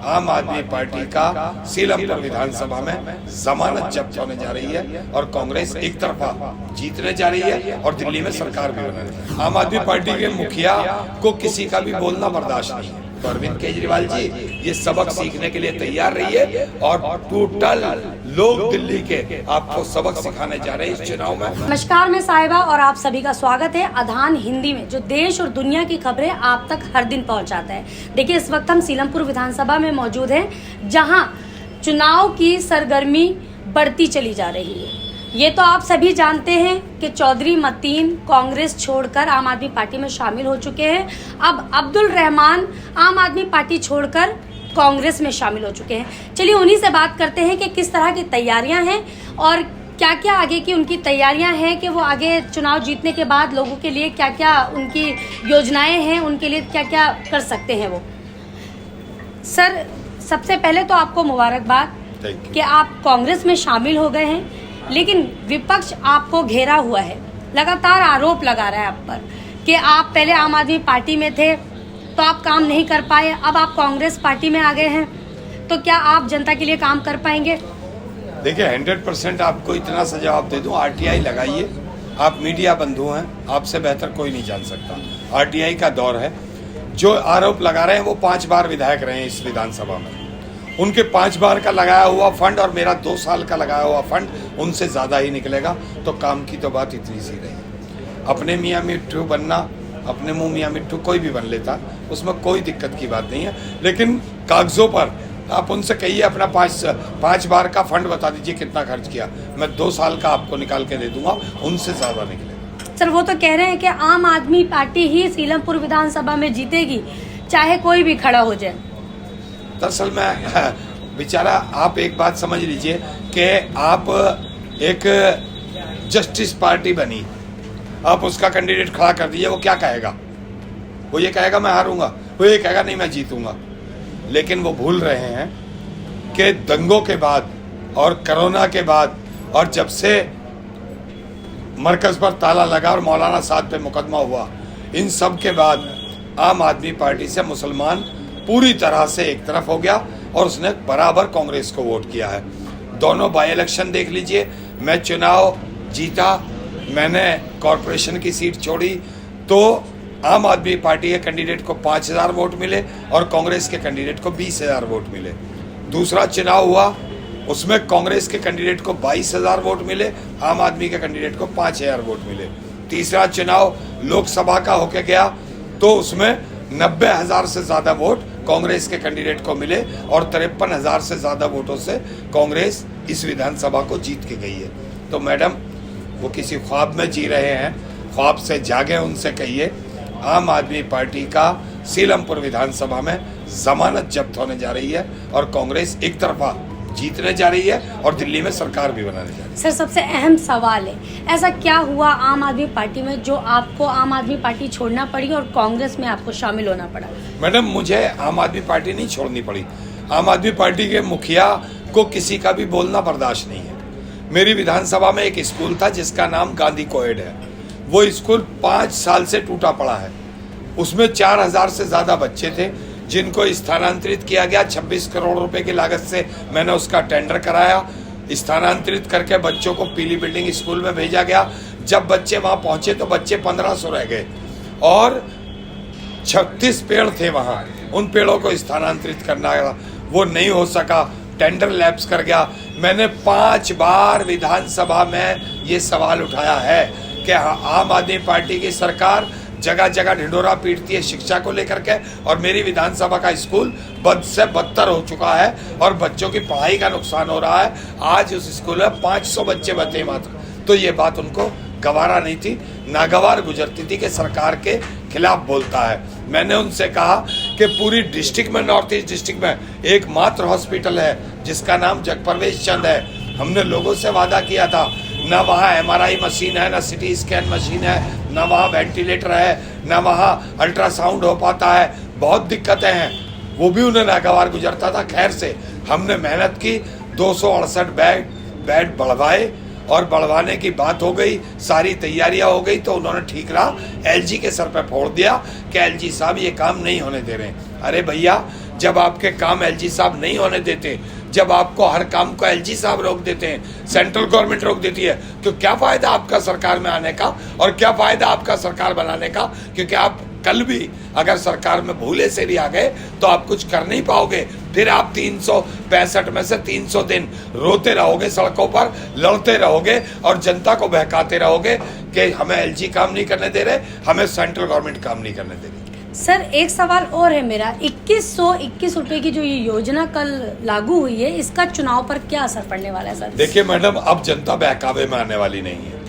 आम आदमी पार्टी का सीलमपुर विधानसभा में जमानत जब्त होने जा रही है और कांग्रेस एक तरफा जीतने जा रही है और दिल्ली में सरकार भी बनने जा रही है। आम आदमी पार्टी के मुखिया को किसी का भी बोलना बर्दाश्त नहीं है। तो अरविंद केजरीवाल जी ये सबक सीखने के लिए तैयार रहिए और टोटल लोग दिल्ली के आपको सबक सिखाने जा रहे हैं इस चुनाव में। नमस्कार, मैं साहिबा और आप सभी का स्वागत है अधान हिंदी में, जो देश और दुनिया की खबरें आप तक हर दिन पहुंचाता है। देखिए, इस वक्त हम सीलमपुर विधानसभा में मौजूद हैं, जहां चुनाव की सरगर्मी बढ़ती चली जा रही है। ये तो आप सभी जानते हैं कि चौधरी मतीन कांग्रेस छोड़कर आम आदमी पार्टी में शामिल हो चुके हैं। अब अब्दुल रहमान आम आदमी पार्टी छोड़कर कांग्रेस में शामिल हो चुके हैं। चलिए उन्हीं से बात करते हैं कि किस तरह की तैयारियां हैं और क्या क्या आगे की उनकी तैयारियां हैं, कि वो आगे चुनाव जीतने के बाद लोगों के लिए क्या क्या उनकी योजनाएं हैं, उनके लिए क्या क्या कर सकते हैं वो। सर, सबसे पहले तो आपको मुबारकबाद कि आप कांग्रेस में शामिल हो गए हैं, लेकिन विपक्ष आपको घेरा हुआ है, लगातार आरोप लगा रहा है आप पर कि आप पहले आम आदमी पार्टी में थे तो आप काम नहीं कर पाए, अब आप कांग्रेस पार्टी में आ गए हैं, तो क्या आप जनता के लिए काम कर पाएंगे? देखिए, 100% आपको इतना सा जवाब दे दूं, आरटीआई लगाइए। आप मीडिया बंधु हैं, आपसे बेहतर कोई नहीं जान सकता। आरटीआई का दौर है। जो आरोप लगा रहे हैं वो 5 बार विधायक रहे हैं इस विधानसभा में। उनके 5 बार का लगाया हुआ फंड और मेरा 2 साल का लगाया हुआ फंड उनसे ज्यादा ही निकलेगा। तो काम की तो बात इतनी सी रही। अपने मियाँ मिट्ठू बनना, अपने मुंह मियाँ मिट्ठू कोई भी बन लेता, उसमें कोई दिक्कत की बात नहीं है। लेकिन कागजों पर आप उनसे कहिए अपना 5 बार का फंड बता दीजिए कितना खर्च किया, मैं 2 साल का आपको निकाल के दे दूंगा, उनसे ज्यादा निकलेगा। सर, वो तो कह रहे हैं कि आम आदमी पार्टी ही सीलमपुर विधानसभा में जीतेगी, चाहे कोई भी खड़ा हो जाए। दरअसल मैं बेचारा, आप एक बात समझ लीजिए कि आप एक जस्टिस पार्टी बनी, आप उसका कैंडिडेट खड़ा कर दीजिए, वो क्या कहेगा? वो ये कहेगा मैं हारूंगा, वो ये कहेगा नहीं मैं जीतूंगा। लेकिन वो भूल रहे हैं कि दंगों के बाद और कोरोना के बाद और जब से मरकज पर ताला लगा और मौलाना साहब पे मुकदमा हुआ, इन सब के बाद आम आदमी पार्टी से मुसलमान पूरी तरह से एक तरफ हो गया और उसने बराबर कांग्रेस को वोट किया है। दोनों बाई इलेक्शन देख लीजिए, मैं चुनाव जीता, मैंने कॉरपोरेशन की सीट छोड़ी, तो आम आदमी पार्टी के कैंडिडेट को 5000 वोट मिले और कांग्रेस के कैंडिडेट को 20000 वोट मिले। दूसरा चुनाव हुआ, उसमें कांग्रेस के कैंडिडेट को 22000 वोट मिले, आम आदमी के कैंडिडेट को 5000 वोट मिले। तीसरा चुनाव लोकसभा का होके गया, तो उसमें 90000 से ज्यादा वोट कांग्रेस के कैंडिडेट को मिले और 53000 से ज्यादा वोटों से कांग्रेस इस विधानसभा को जीत के गई है। तो मैडम, वो किसी ख्वाब में जी रहे हैं, ख्वाब से जागे, उनसे कहिए आम आदमी पार्टी का सीलमपुर विधानसभा में जमानत जब्त होने जा रही है और कांग्रेस एक तरफा जीतने जा रही है और दिल्ली में सरकार भी बनाने जा रही है। सर, सबसे अहम सवाल है, ऐसा क्या हुआ आम आदमी पार्टी में जो आपको आम आदमी पार्टी छोड़ना पड़ी और कांग्रेस में आपको शामिल होना पड़ा? मैडम, मुझे आम आदमी पार्टी नहीं छोड़नी पड़ी। आम आदमी पार्टी के मुखिया को किसी का भी बोलना बर्दाश्त नहीं है। मेरी विधानसभा में एक स्कूल था जिसका नाम गांधी कोएड है। वो स्कूल 5 साल से टूटा पड़ा है। उसमें 4000 से ज्यादा बच्चे थे जिनको स्थानांतरित किया गया। 26 करोड़ रुपए की लागत से मैंने उसका टेंडर कराया। स्थानांतरित करके बच्चों को पीली बिल्डिंग स्कूल में भेजा गया। जब बच्चे वहां पहुंचे तो बच्चे 1500 रह गए और 36 पेड़ थे वहां। उन पेड़ों को स्थानांतरित करना वो नहीं हो सका, टेंडर लैप्स कर गया। मैंने 5 बार विधानसभा में ये सवाल उठाया है कि आम आदमी पार्टी की सरकार जगह जगह ढिंढोरा पीटती है शिक्षा को लेकर के, और मेरी विधानसभा का स्कूल बद से बदतर हो चुका है और बच्चों की पढ़ाई का नुकसान हो रहा है। आज उस स्कूल में 500 बच्चे बचे मात्र। तो ये बात उनको गवारा नहीं थी, नागवार गुजरती थी कि सरकार के खिलाफ बोलता है। मैंने उनसे कहा कि पूरी डिस्ट्रिक्ट में, नॉर्थ ईस्ट डिस्ट्रिक्ट में एकमात्र हॉस्पिटल है जिसका नाम जगप्रवेश चंद है। हमने लोगों से वादा किया था, ना वहाँ MRI मशीन है, ना सिटी स्कैन मशीन है, ना वहाँ वेंटिलेटर है, ना वहाँ अल्ट्रासाउंड हो पाता है, बहुत दिक्कतें हैं। वो भी उन्हें नागवार गुजरता था। खैर से हमने मेहनत की, 268 बेड बढ़वाए और बढ़वाने की बात हो गई, सारी तैयारियां हो गई, तो उन्होंने ठीक रहा LG के सर पे फोड़ दिया कि LG साहब ये काम नहीं होने दे रहे हैं। अरे भैया, जब आपके काम एलजी साहब नहीं होने देते, जब आपको हर काम को एलजी साहब रोक देते हैं, सेंट्रल गवर्नमेंट रोक देती है, तो क्या फायदा आपका सरकार में आने का और क्या फायदा आपका सरकार बनाने का? क्योंकि आप कल भी अगर सरकार में भूले से भी आ गए तो आप कुछ कर नहीं पाओगे। फिर आप 365 में से 300 दिन रोते रहोगे, सड़कों पर लड़ते रहोगे और जनता को बहकाते रहोगे कि हमें एलजी काम नहीं करने दे रहे, हमें सेंट्रल गवर्नमेंट काम नहीं करने दे रही। सर एक सवाल और है मेरा, 2121 रुपए की जो ये योजना कल लागू हुई है, इसका चुनाव पर क्या असर पड़ने वाला है सर? देखिए मैडम, अब जनता बहकावे में आने वाली नहीं है।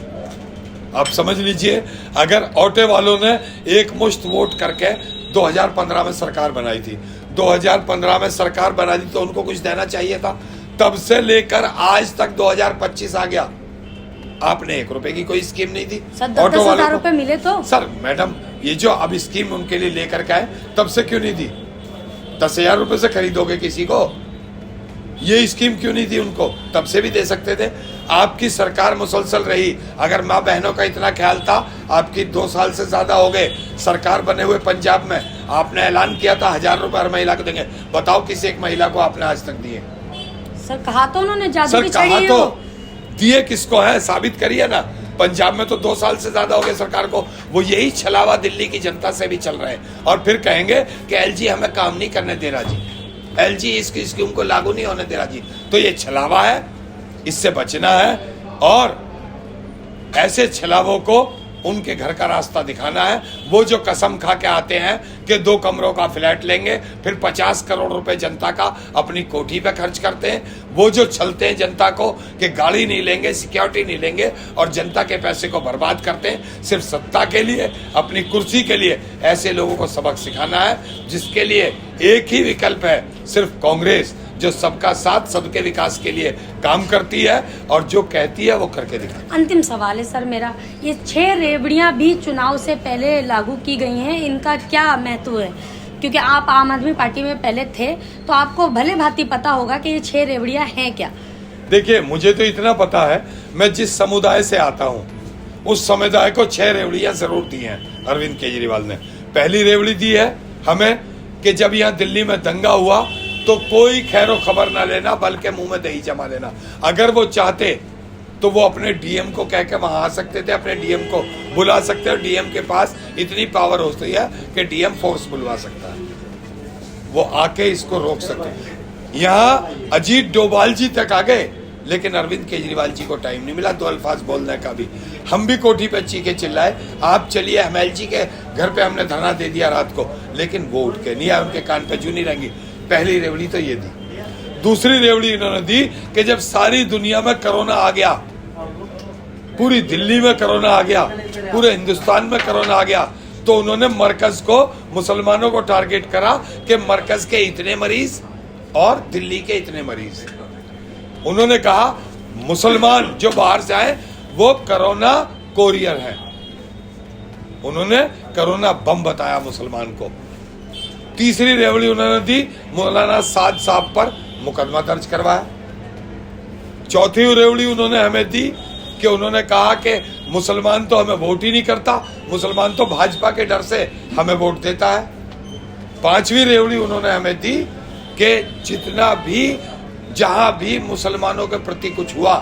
आप समझ लीजिए, अगर ऑटो वालों ने एक मुश्त वोट करके 2015 में सरकार बनाई थी, 2015 में सरकार बना दी तो उनको कुछ देना चाहिए था। तब से लेकर आज तक 2025 आ गया, आपने 1 रुपए की कोई स्कीम नहीं दी। सर 10,000 रुपए मिले तो? सर मैडम, ये जो अब स्कीम उनके लिए लेकर के आए, तब से क्यों नहीं दी? 10,000 रुपए से खरीदोगे किसी को? ये स्कीम क्यों नहीं दी उनको? तब से भी दे सकते थे। आपकी सरकार मुसलसल रही। अगर माँ बहनों का इतना ख्याल था, आपकी 2 साल से ज्यादा हो गए सरकार बने हुए पंजाब में, आपने ऐलान किया था 1,000 रुपए हर महिला को देंगे। बताओ किसी एक महिला को आपने आज तक दिए? सर कहा तो उन्होंने, जादू सर की कहा छड़ी है तो, वो। दिए किसको है? साबित करिए ना। पंजाब में तो 2 साल से ज्यादा हो गए सरकार को। वो यही छलावा दिल्ली की जनता से भी चल रहे हैं और फिर कहेंगे कि एलजी हमें काम नहीं करने दे रहा जी, एलजी इसकी स्कीम को लागू नहीं होने दे रहा जी। तो ये छलावा है, इससे बचना है और ऐसे छलावों को उनके घर का रास्ता दिखाना है। वो जो कसम खा के आते हैं कि 2 कमरों का फ्लैट लेंगे, फिर 50 करोड़ रुपए जनता का अपनी कोठी पे खर्च करते हैं। वो जो छलते हैं जनता को कि गाड़ी नहीं लेंगे, सिक्योरिटी नहीं लेंगे और जनता के पैसे को बर्बाद करते हैं सिर्फ सत्ता के लिए, अपनी कुर्सी के लिए। ऐसे लोगों को सबक सिखाना है, जिसके लिए एक ही विकल्प है, सिर्फ कांग्रेस, जो सबका साथ सबके विकास के लिए काम करती है और जो कहती है वो करके दिखाती है। अंतिम सवाल है सर मेरा, ये 6 रेवड़ियां भी चुनाव से पहले लागू की गई हैं, इनका क्या महत्व है? क्योंकि आप आम आदमी पार्टी में पहले थे तो आपको भले भांति पता होगा कि ये 6 रेवड़ियां हैं क्या। देखिए, मुझे तो इतना पता है, मैं जिस समुदाय से आता हूँ उस समुदाय को 6 रेवड़ियां जरूर दी हैं अरविंद केजरीवाल ने। पहली रेवड़ी दी है हमें कि जब यहाँ दिल्ली में दंगा हुआ तो कोई खैरो खबर ना लेना, बल्कि मुंह में दही जमा लेना। अगर वो चाहते तो वो अपने डीएम को कह के वहां आ सकते थे, अपने डीएम को बुला सकते हैं। डीएम के पास इतनी पावर होती है कि डीएम फोर्स बुलवा सकता है, वो आके इसको रोक सकते हैं। यहाँ अजीत डोभाल जी तक आ गए, लेकिन अरविंद केजरीवाल जी को टाइम नहीं मिला 2 अल्फाज बोलने का भी। हम भी कोठी पे चीखे चिल्लाए, आप चलिए एमएल जी के घर पे हमने धरना दे दिया रात को, लेकिन वो उठ के नहीं आए, उनके कान पे जू नहीं रहेंगी। पहली रेवड़ी तो ये दी। दूसरी रेवड़ी इन्होंने दी कि जब सारी दुनिया में कोरोना आ गया, पूरी दिल्ली में कोरोना आ गया, पूरे हिंदुस्तान में कोरोना आ गया, तो उन्होंने मरकज को, मुसलमानों को टारगेट करा कि मरकज के इतने मरीज और दिल्ली के इतने मरीज। उन्होंने कहा मुसलमान जो बाहर से आए वो कोरोना कोरियर है। उन्होंने कोरोना बम बताया मुसलमान को। तीसरी रेवड़ी उन्होंने दी, मौलाना साद साहब पर मुकदमा दर्ज करवाया। चौथी रेवड़ी उन्होंने हमें दी कि उन्होंने कहा कि मुसलमान तो हमें वोट ही नहीं करता, मुसलमान तो भाजपा के डर से हमें वोट देता है। पांचवी रेवड़ी उन्होंने हमें दी कि जितना भी जहां भी मुसलमानों के प्रति कुछ हुआ,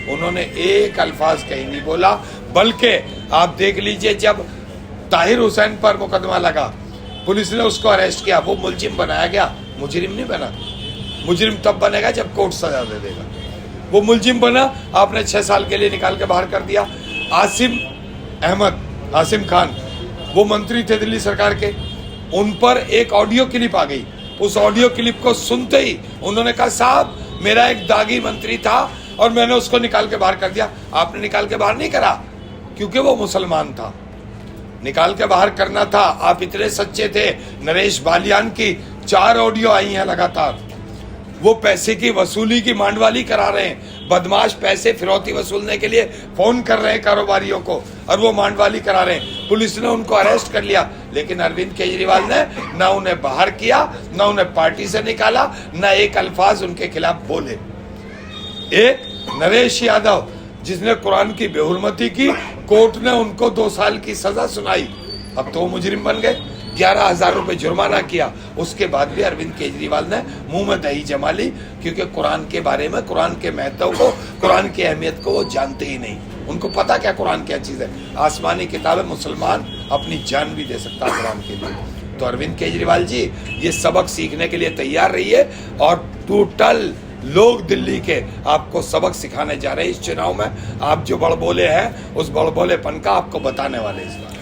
उन्होंने एक अल्फाज कहीं नहीं बोला। बल्कि आप देख लीजिए, जब ताहिर हुसैन पर मुकदमा लगा, पुलिस ने उसको अरेस्ट किया, वो मुलजिम बनाया गया, मुजरिम नहीं बना। मुजरिम तब बनेगा जब कोर्ट सजा दे देगा। वो मुलजिम बना, आपने 6 साल के लिए निकाल के बाहर कर दिया। आसिम खान, वो मंत्री थे दिल्ली सरकार के, उन पर एक ऑडियो क्लिप आ गई। उस ऑडियो क्लिप को सुनते ही उन्होंने कहा साहब मेरा एक दागी मंत्री था और मैंने उसको निकाल के बाहर कर दिया। आपने निकाल के बाहर नहीं करा क्योंकि वो मुसलमान था, निकाल के बाहर करना था। आप इतने सच्चे थे। नरेश बालियान की 4 ऑडियो आई हैं लगातार, वो पैसे की वसूली की मांडवाली करा रहे हैं। बदमाश पैसे फिरौती वसूलने के लिए फोन कर रहे हैं कारोबारियों को और वो मांडवाली करा रहे हैं। पुलिस ने उनको अरेस्ट कर लिया, लेकिन अरविंद केजरीवाल ने ना उन्हें बाहर किया, ना उन्हें पार्टी से निकाला, ना एक अल्फाज उनके खिलाफ बोले। एक नरेश यादव जिसने कुरान की बेहुरमती की, कोर्ट ने उनको 2 साल की सजा सुनाई, अब तो मुजरिम बन गए। 11,000 रुपये जुर्माना किया, उसके बाद भी अरविंद केजरीवाल ने मुंह में दही जमा ली, क्योंकि कुरान के बारे में, कुरान के महत्व को, कुरान की अहमियत को वो जानते ही नहीं। उनको पता क्या कुरान क्या चीज़ है। आसमानी किताब है, मुसलमान अपनी जान भी दे सकता है कुरान के लिए। तो अरविंद केजरीवाल जी ये सबक सीखने के लिए तैयार रहिए, और टोटल लोग दिल्ली के आपको सबक सिखाने जा रहे हैं इस चुनाव में। आप जो बड़बोले हैं उस बड़बोलेपन का आपको बताने वाले इस बार।